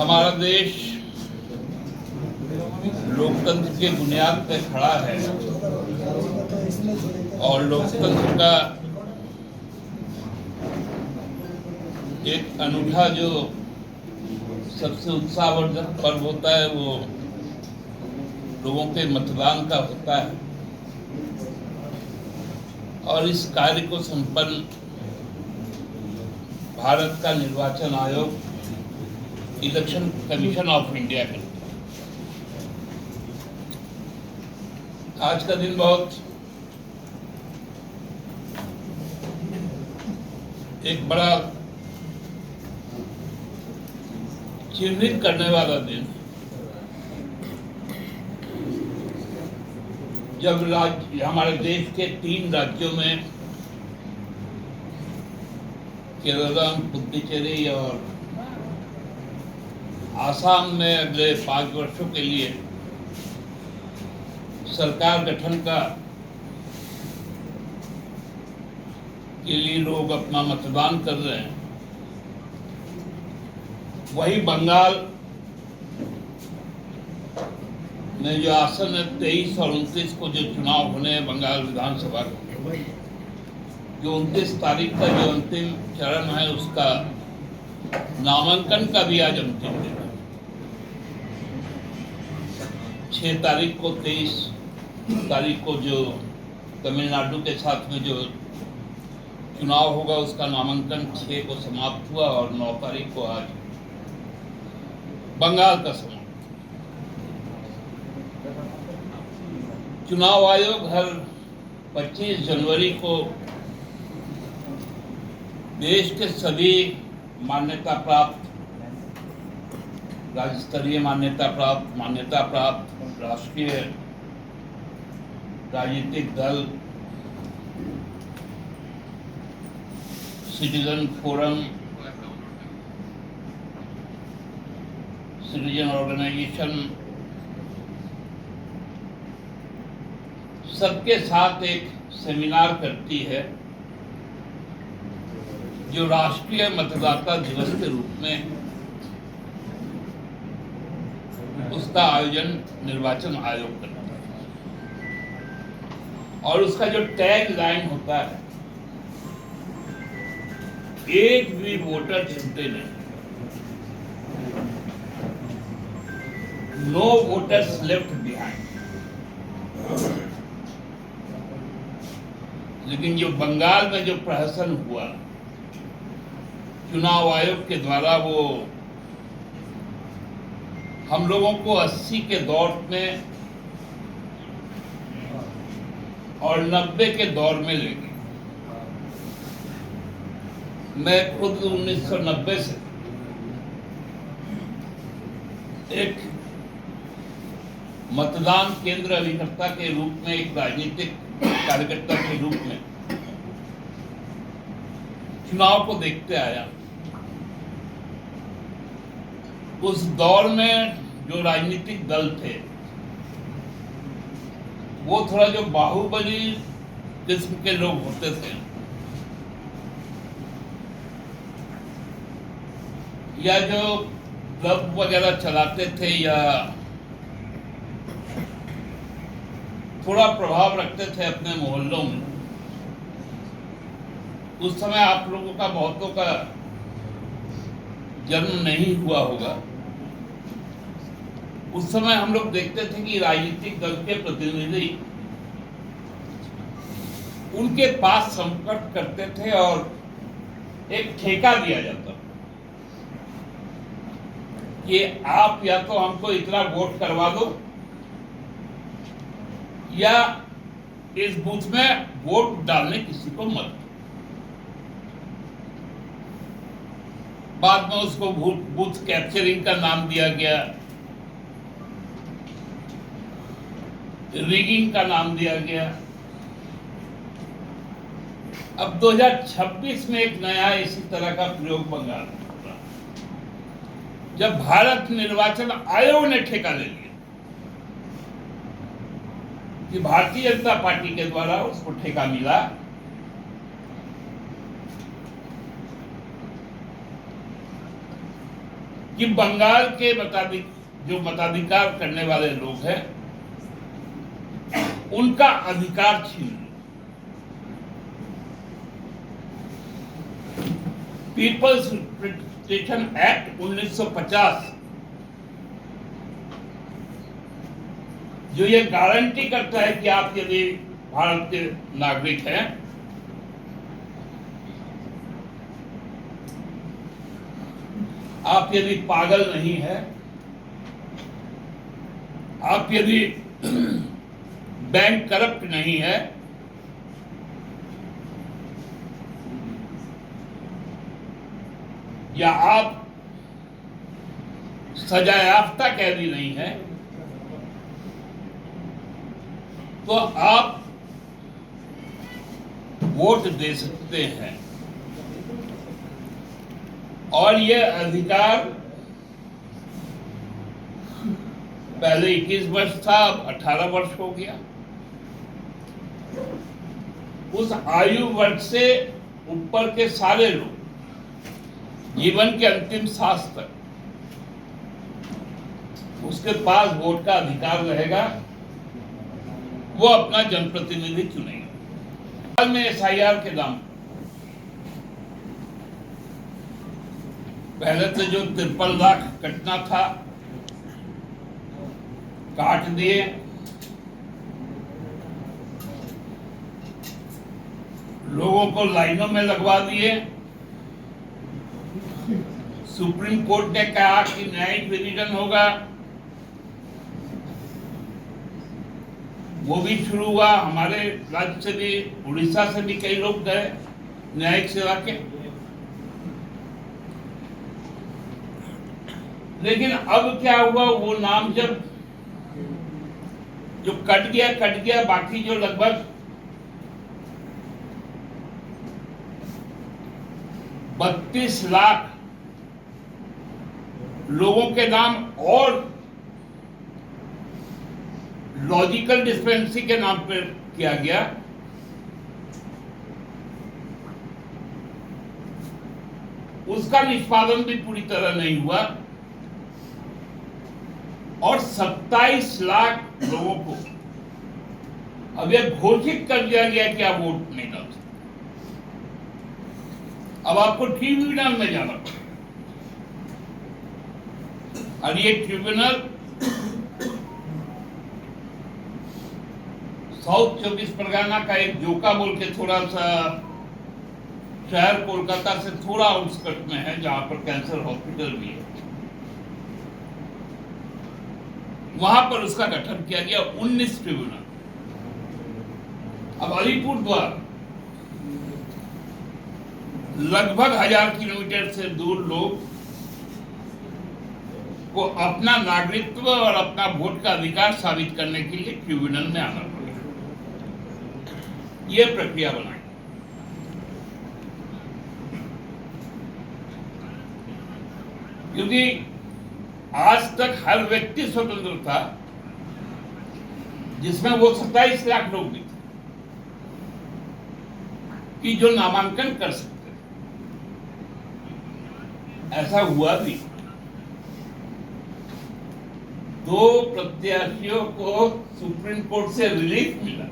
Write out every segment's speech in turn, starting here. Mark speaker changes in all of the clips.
Speaker 1: हमारा देश लोकतंत्र के बुनियाद पर खड़ा है और लोकतंत्र का एक अनूठा जो सबसे उत्साहवर्धक पर्व होता है वो लोगों के मतदान का होता है। और इस कार्य को संपन्न भारत का निर्वाचन आयोग इलेक्शन कमीशन ऑफ इंडिया करता है। आज का दिन बहुत एक बड़ा चिन्हित करने वाला दिन, जब हमारे देश के 3 राज्यों में केरल, पुडुचेरी और आसाम में अगले 5 वर्षों के लिए सरकार गठन के लिए लोग अपना मतदान कर रहे हैं। वही बंगाल में जो आसन है 23 और 29 को जो चुनाव होने हैं बंगाल विधानसभा के, जो 29 तारीख का जो अंतिम चरण है उसका नामांकन का भी आज अंतिम दिन है। 6 तारीख को 23 तारीख को जो तमिलनाडु के साथ में जो चुनाव होगा उसका नामांकन 6 को समाप्त हुआ और 9 तारीख को आज बंगाल का समाप्त। चुनाव आयोग हर 25 जनवरी को देश के सभी मान्यता प्राप्त, राज्य स्तरीय मान्यता प्राप्त राष्ट्रीय राजनीतिक दल, सिटीजन फोरम, सिटीजन ऑर्गेनाइजेशन, सबके साथ एक सेमिनार करती है जो राष्ट्रीय मतदाता दिवस के रूप में उसका आयोजन निर्वाचन आयोग करता है। और उसका जो टैग लाइन होता है, एक भी वोटर छूटे नहीं, नो वोटर्स लेफ्ट बिहाइंड। लेकिन जो बंगाल में जो प्रहसन हुआ चुनाव आयोग के द्वारा, वो हम लोगों को 80 के दौर में और 90 के दौर में ले गई। मैं खुद 1990 से एक मतदान केंद्र अभिकर्ता के रूप में, एक राजनीतिक कार्यकर्ता के रूप में चुनाव को देखते आया। उस दौर में जो राजनीतिक दल थे वो थोड़ा जो बाहुबली किस्म के लोग होते थे, या जो क्लब वगैरह चलाते थे या थोड़ा प्रभाव रखते थे अपने मोहल्लों में। उस समय आप लोगों का बहुतों का जन्म नहीं हुआ होगा। उस समय हम लोग देखते थे कि राजनीतिक दल के प्रतिनिधि उनके पास संपर्क करते थे और एक ठेका दिया जाता कि आप या तो हमको इतना वोट करवा दो या इस बूथ में वोट डालने किसी को मत। बाद में उसको बूथ कैप्चरिंग का नाम दिया गया, रिगिंग का नाम दिया गया। अब 2026 में एक नया इसी तरह का प्रयोग बंगाल में हो रहा, जब भारत निर्वाचन आयोग ने ठेका ले लिया कि भारतीय जनता पार्टी के द्वारा उसको ठेका मिला कि बंगाल के जो मताधिकार करने वाले लोग हैं उनका अधिकार छीन लो। पीपल्स रिप्रेजेंटेशन एक्ट 1950 जो ये गारंटी करता है कि आप यदि भारत के नागरिक हैं, आप यदि पागल नहीं है, आप यदि बैंक करप्ट नहीं है, या आप सजायाफ्ता कैदी नहीं है, तो आप वोट दे सकते हैं। और यह अधिकार पहले 21 वर्ष था, अब 18 वर्ष हो गया। उस आयु वर्ग से ऊपर के सारे लोग जीवन के अंतिम सांस तक उसके पास वोट का अधिकार रहेगा, वो अपना जनप्रतिनिधि चुनेगा। हाल में SIR के नाम पहले तो जो 53 लाख कटना था काट दिए, लोगों को लाइनों में लगवा दिए। सुप्रीम कोर्ट ने कहा कि न्यायिक रिवीजन होगा, वो भी शुरू हुआ। हमारे राज्य से भी, उड़ीसा से भी कई लोग गए न्यायिक सेवा के। लेकिन अब क्या हुआ, वो नाम जब जो कट गया, बाकी जो लगभग 32 लाख लोगों के नाम और लॉजिकल डिस्पेंसी के नाम पर किया गया, उसका निष्पादन भी पूरी तरह नहीं हुआ और 27 लाख लोगों को अब यह घोषित कर दिया गया कि आप वोट नहीं डाल सकते। अब आपको ट्रिब्यूनल में जाना पड़ेगा और ये ट्रिब्यूनल साउथ 24 परगना का एक जोका बोल के थोड़ा सा शहर कोलकाता से थोड़ा आउटस्कर्ट में है, जहां पर कैंसर हॉस्पिटल भी है, वहां पर उसका गठन किया गया 19 ट्रिब्यूनल। अब अलीपुरद्वार लगभग 1000 किलोमीटर से दूर लोग को अपना नागरिकत्व और अपना वोट का अधिकार साबित करने के लिए ट्रिब्यूनल में आना पड़ेगा। यह प्रक्रिया बनाई। क्योंकि आज तक हर व्यक्ति स्वतंत्र था, जिसमें वो 27 लाख लोग भी थे कि जो नामांकन कर सकते। ऐसा हुआ भी, 2 प्रत्याशियों को सुप्रीम कोर्ट से रिलीफ मिला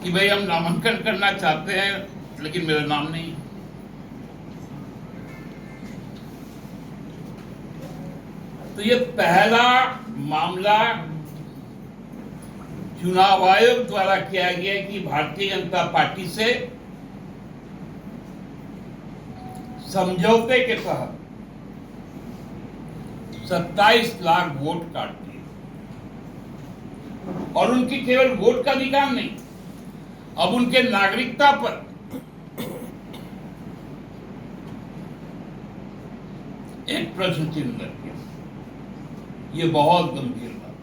Speaker 1: कि भाई हम नामांकन करना चाहते हैं लेकिन मेरा नाम नहीं। तो ये पहला मामला चुनाव आयोग द्वारा किया गया कि भारतीय जनता पार्टी से समझौते के तहत 27 लाख वोट काट दिए और उनकी केवल वोट का अधिकार नहीं, अब उनके नागरिकता पर एक प्रश्न चिन्ह लग गया। ये बहुत गंभीर बात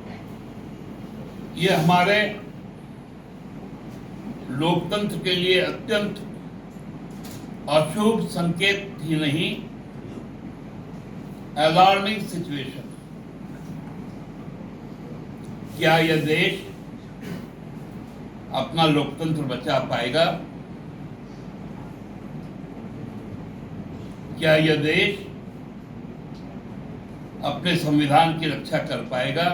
Speaker 1: है। ये हमारे लोकतंत्र के लिए अत्यंत अशुभ संकेत ही नहीं, अलार्मिंग सिचुएशन। क्या यह देश अपना लोकतंत्र बचा पाएगा? क्या यह देश अपने संविधान की रक्षा कर पाएगा?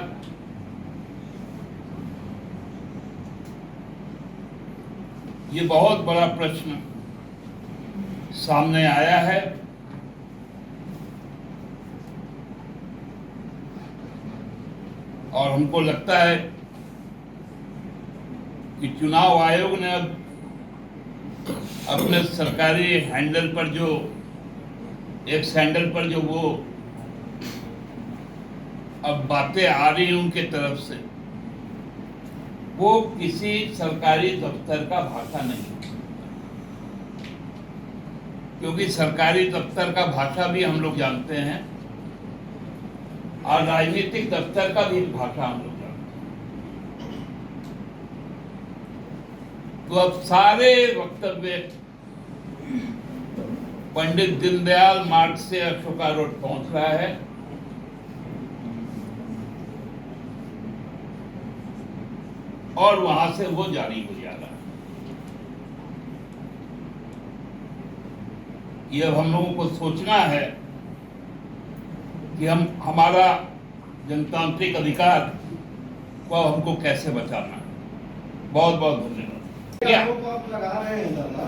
Speaker 1: ये बहुत बड़ा प्रश्न सामने आया है। और हमको लगता है कि चुनाव आयोग ने अब अपने सरकारी हैंडल पर जो एक्स हैंडल पर जो वो अब बातें आ रही हैं उनके तरफ से, वो किसी सरकारी दफ्तर का भाषा नहीं, क्योंकि सरकारी दफ्तर का भाषा भी हम लोग जानते हैं और राजनीतिक दफ्तर का भी भाषा हम लोग जानते हैं। तो अब सारे वक्तव्य पंडित दीनदयाल मार्ग से अशोका रोड पहुंच रहा है और वहां से वो जारी हो जा रहा है। ये अब हम लोगों को सोचना है कि हम हमारा जनतांत्रिक अधिकार को हमको कैसे बचाना है। बहुत बहुत धन्यवाद। क्या
Speaker 2: आप लगा रहे हैं दादा?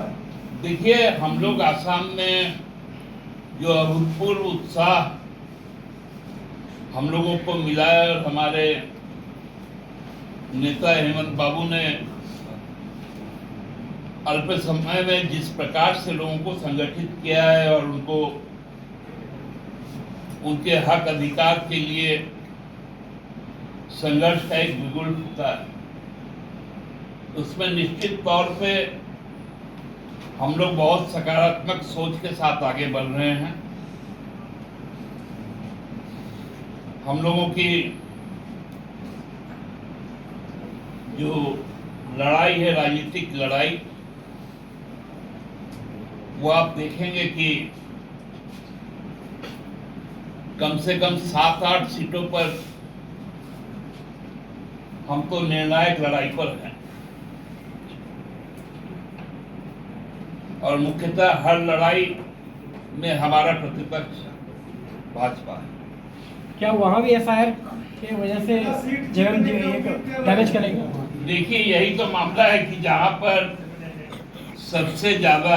Speaker 1: देखिए, हम लोग आसाम में जो अभूतपूर्व उत्साह हम लोगों को मिला है और हमारे नेता हेमंत बाबू ने अल्प समय में जिस प्रकार से लोगों को संगठित किया है और उनको उनके हक अधिकार के लिए संघर्ष का एक बिगुल फूटा है, उसमें निश्चित तौर पे हम लोग बहुत सकारात्मक सोच के साथ आगे बढ़ रहे हैं। हम लोगों की जो लड़ाई है, राजनीतिक लड़ाई, वो आप देखेंगे कि कम से कम 7-8 सीटों पर हम तो निर्णायक लड़ाई पर हैं और मुख्यतः हर लड़ाई में हमारा प्रतिपक्ष भाजपा है।
Speaker 3: क्या वहाँ भी एफआईआर की वजह से जगन डैमेज करेगा?
Speaker 1: देखिए, यही तो मामला है कि जहां पर सबसे ज्यादा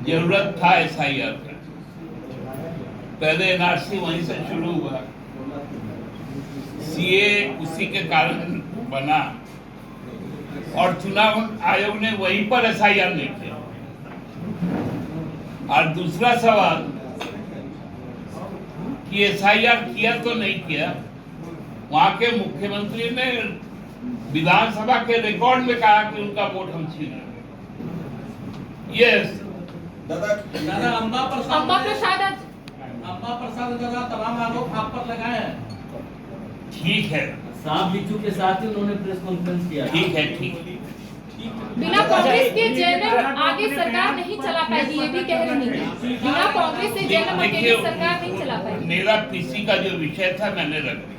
Speaker 1: जरूरत था एसआईआर का, पहले एनआरसी वहीं से शुरू हुआ, सीए उसी के कारण बना और चुनाव आयोग ने वहीं पर एसआईआर नहीं किया। और दूसरा सवाल कि एसआईआर किया तो नहीं किया, वहां के मुख्यमंत्री ने विधानसभा के रिकॉर्ड में कहा कि उनका वोट हम छीन रहे। यस
Speaker 2: दादा
Speaker 4: अम्बा प्रसाद दादा तमाम आरोप आप पर लगाए हैं।
Speaker 1: ठीक है,
Speaker 4: साहब बिच्छू के साथ ही उन्होंने प्रेस कॉन्फ्रेंस किया।
Speaker 1: ठीक है, ठीक।
Speaker 5: बिना कांग्रेस के जेएनएम आगे सरकार नहीं चला पाएगी, ये भी कह रही है। बिना कांग्रेस से जेएनएम अकेले सरकार नहीं चला पाएगी।
Speaker 1: मेरा पीसी का जो विषय था मैंने रख दिया।